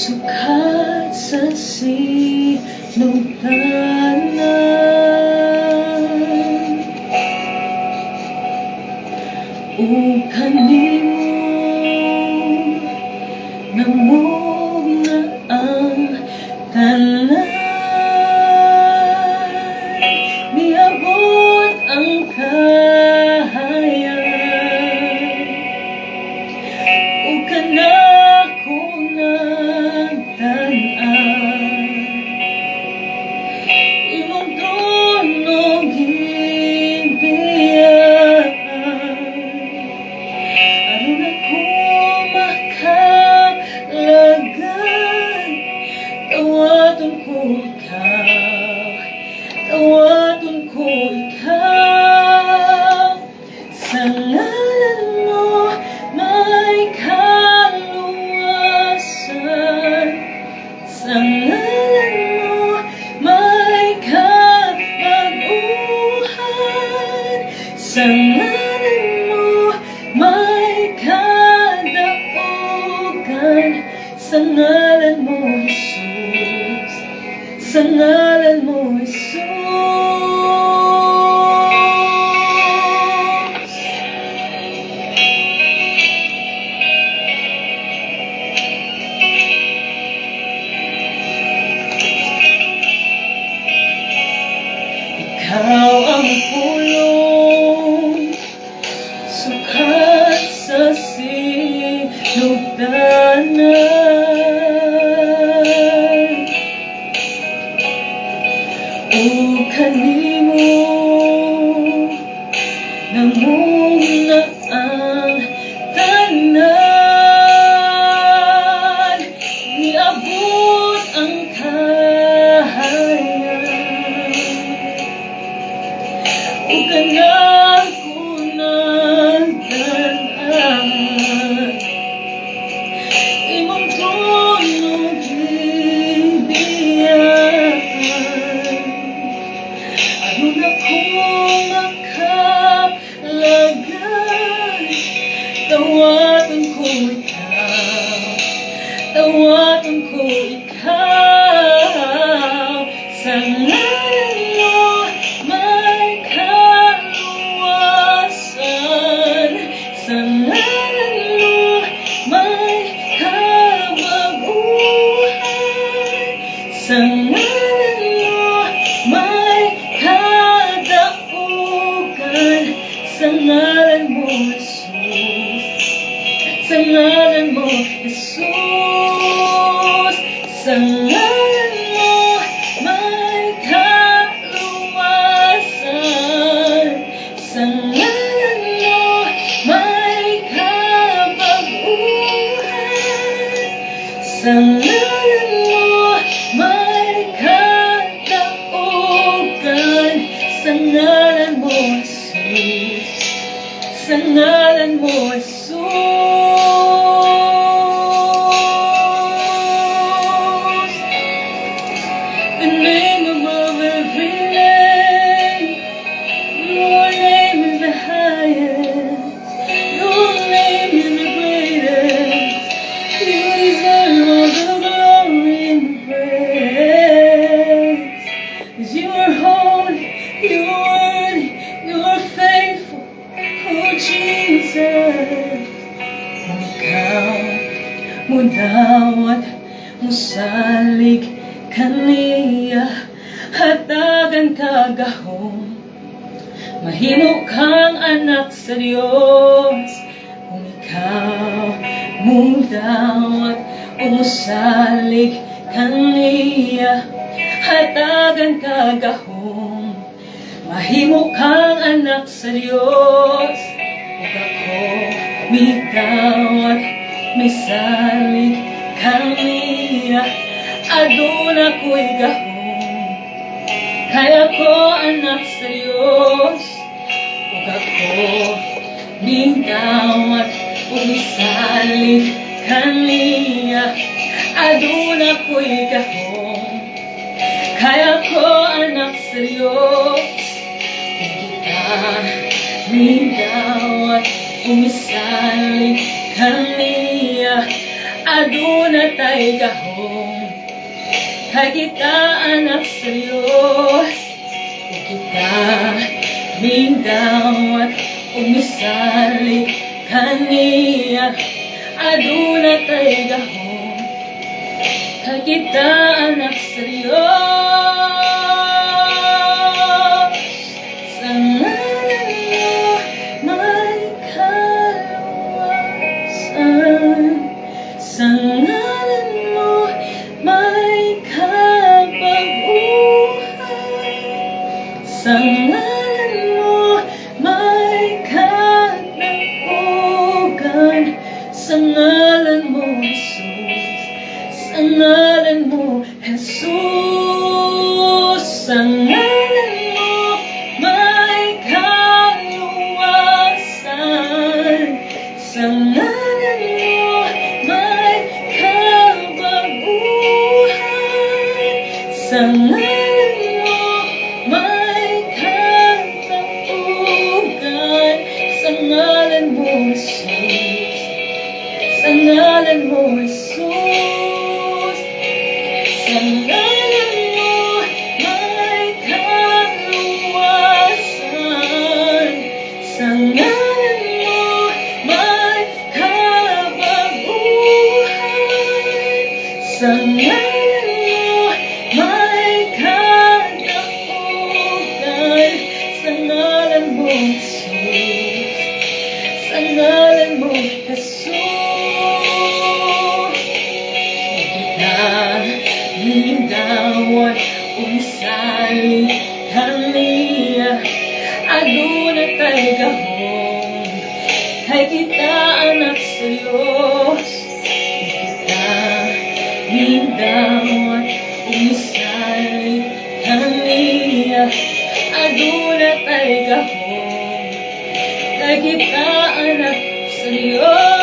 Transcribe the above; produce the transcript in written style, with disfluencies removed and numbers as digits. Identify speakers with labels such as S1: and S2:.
S1: Sukat sa sinugtanan, o kanimo namog na ang tanan. Niabot ang kahayan, o kanako nagtanan. Imong trono gibiyaan, aron ako makalagay. Tawaton ko ikaw, tawaton ko ikaw. Sa ngalan mo may kaluwasan, sa ngalan mo may kabaguhan, sa ngalan mo may kadaugan, sa ngalan mo Jesus, sa ngalan mo Jesus. Ikaw ang pulong, sukat sa sinugtanan, o kanimo namog na ang tanan. Niabot ang kahayan, o kanako nagtanan. Imong trono gibiyaan, aron ako makalagay. Tawaton ko ikaw, tawaton ko ikaw. Sa ngalan mo may kaluwasan, sa ngalan mo may kabaguhan, sa ngalan mo may kadaugan, sa ngalan mo Jesus, sa ngalan mo Jesus, sa ngalan mo may kaluwasan, sa ngalan mo may kabaguhan, sa ngalan mo may kadaugan, sa ngalan mo Jesus, sa ngalan mo Jesus. The name above every name, your name is the highest, your name is the greatest. You deserve all the glory and praise. 'Cause you are holy, you are worthy, you are faithful, oh Jesus. Kung ikaw mo dawat, musalig kaniya, hatagan kagahom, mahimo kang anak sa Dios. Kung ikaw mo dawat o musalig kaniya, hatagan kagahom, mahimo kang anak sa Dios. Ug ako mitawat, misalig kaniya, aduna ko'y gahom, kaya ko anak sa Diyos. Ug ako mitawat o misalig kaniya, aduna ko'y gahom, kaya ko anak sa Diyos. Kung kita mitawat o misalig kaniya, aduna tay gahom, kay kita anak sa Diyos. Kung kita mindawat umisali kaniya, aduna tay gahom, kay kita anak sa Diyos. Sa ngalan mo may kaluwasan, sa ngalan mo may kapaguhan, sa ngalan mo may katapugan, sa ngalan mo Jesus, sa ngalan mo Jesus, sa ngalan mo may kaluwasan, sa ngalan mo may kabaguhan, sa ngalan mo may katapugan, sa ngalan mo Jesus, sa ngalan mo Jesus, sa ngalan mo may kaluwasan, sa ngalan mo may kabaguhan, sa ngalan mo may katapugan, sa ngalan mo Jesus, sa ngalan mo Jesus. Kita mindawat umisali kaniya, aduna tay gahom, kay kita anak sa Diyos. Kita mindawat umisali kaniya, aduna tay gahom, kay kita anak sa Diyos.